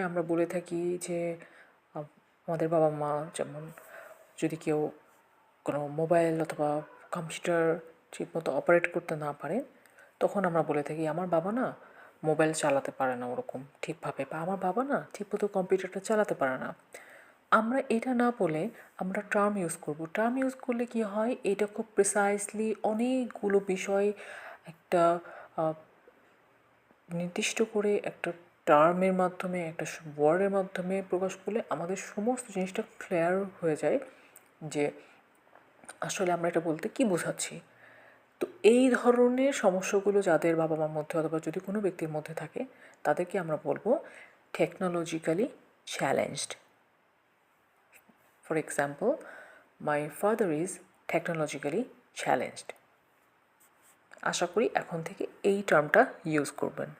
সময় আমরা বলে থাকি যে আমাদের বাবা মা যেমন যদি কেউ কোনো মোবাইল অথবা কম্পিউটার ঠিকমতো অপারেট করতে না পারে, তখন আমরা বলে থাকি আমার বাবা না মোবাইল চালাতে পারে না ওরকম ঠিকভাবে, বা আমার বাবা না ঠিকমতো কম্পিউটারটা চালাতে পারে না। আমরা এটা না বলে আমরা টার্ম ইউজ করব। টার্ম ইউজ করলে কি হয়, এটা খুব প্রিসাইসলি অনেকগুলো বিষয় একটা নির্দিষ্ট করে একটা টার্মের মাধ্যমে, একটা ওয়ার্ডের মাধ্যমে প্রকাশ করলে আমাদের সমস্ত জিনিসটা ক্লিয়ার হয়ে যায় যে আসলে আমরা এটা বলতে কী বোঝাচ্ছি। তো এই ধরনের সমস্যাগুলো যাদের বাবা মার মধ্যে অথবা যদি কোনো ব্যক্তির মধ্যে থাকে, তাদেরকে আমরা বলবো technologically challenged. For example, my father is technologically challenged. আশা করি এখন থেকে এই টার্মটা ইউজ করবেন।